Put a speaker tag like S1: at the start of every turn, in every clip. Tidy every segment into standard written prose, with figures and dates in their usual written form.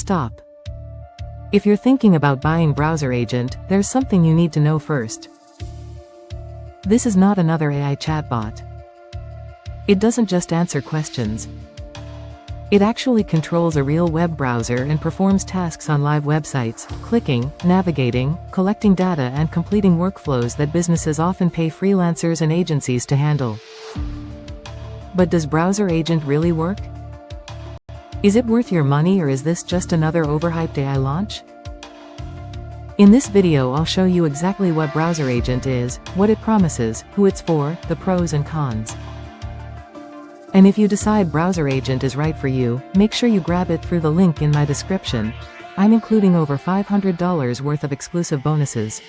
S1: stop. If you're thinking about buying BrowserAgent, there's something you need to know first. This is not another AI chatbot. It doesn't just answer questions. It actually controls a real web browser and performs tasks on live websites, clicking, navigating, collecting data and completing workflows that businesses often pay freelancers and agencies to handle. But does BrowserAgent really work? Is it worth your money, or is this just another overhyped AI launch? In this video I'll show you exactly what BrowserAgent is, what it promises, who it's for, the pros and cons. And if you decide BrowserAgent is right for you, make sure you grab it through the link in my description. I'm including over $500 worth of exclusive bonuses.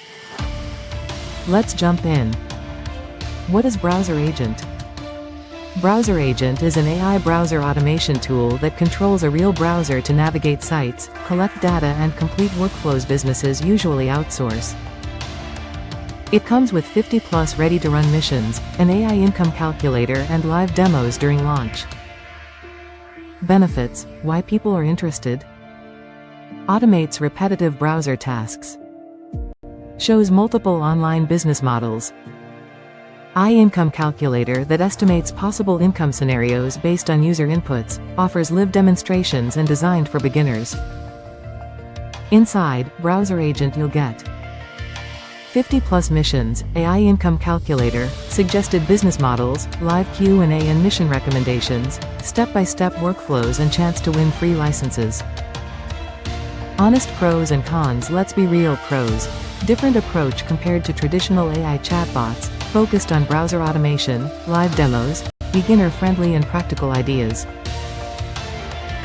S1: Let's jump in. What is BrowserAgent? BrowserAgent is an AI browser automation tool that controls a real browser to navigate sites, collect data and complete workflows businesses usually outsource. It comes with 50+ ready-to-run missions, an AI income calculator and live demos during launch. Benefits: why people are interested. Automates repetitive browser tasks. Shows multiple online business models. AI income calculator that estimates possible income scenarios based on user inputs, offers live demonstrations and designed for beginners. Inside BrowserAgent you'll get 50+ missions, AI income calculator, suggested business models, live Q&A and mission recommendations, step-by-step workflows and chance to win free licenses. Honest pros and cons. Let's be real. Pros: different approach compared to traditional AI chatbots, focused on browser automation, live demos, beginner-friendly and practical ideas.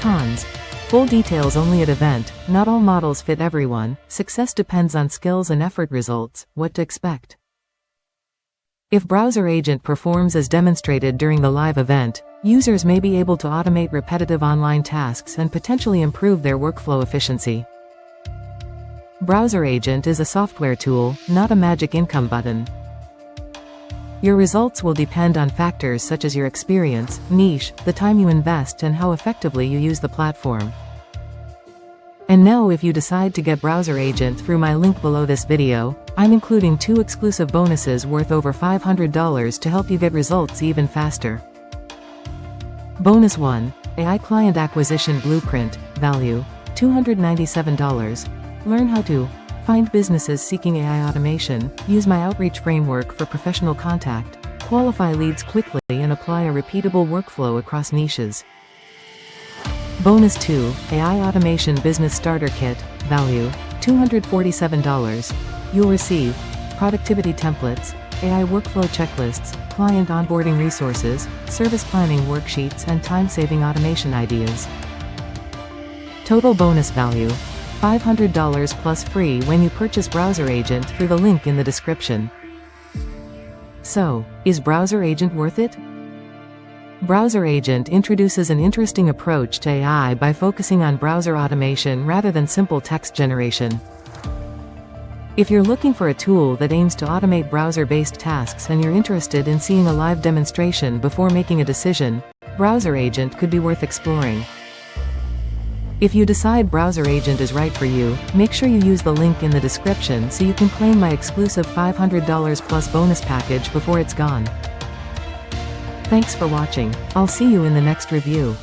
S1: Cons: full details only at event, not all models fit everyone, success depends on skills and effort. Results: what to expect. If BrowserAgent performs as demonstrated during the live event, users may be able to automate repetitive online tasks and potentially improve their workflow efficiency. BrowserAgent is a software tool, not a magic income button. Your results will depend on factors such as your experience, niche, the time you invest and how effectively you use the platform. And now if you decide to get BrowserAgent through my link below this video, I'm including 2 exclusive bonuses worth over $500 to help you get results even faster. Bonus 1. AI Client Acquisition Blueprint, value, $297. Learn how to find businesses seeking AI automation, use my outreach framework for professional contact, qualify leads quickly and apply a repeatable workflow across niches. Bonus 2. AI Automation Business Starter Kit, value, $247. You'll receive productivity templates, AI workflow checklists, client onboarding resources, service planning worksheets and time-saving automation ideas. Total bonus value: $500 plus free when you purchase BrowserAgent through the link in the description. So, is BrowserAgent worth it? BrowserAgent introduces an interesting approach to AI by focusing on browser automation rather than simple text generation. If you're looking for a tool that aims to automate browser-based tasks and you're interested in seeing a live demonstration before making a decision, BrowserAgent could be worth exploring. If you decide BrowserAgent is right for you, make sure you use the link in the description so you can claim my exclusive $500 plus bonus package before it's gone. Thanks for watching. I'll see you in the next review.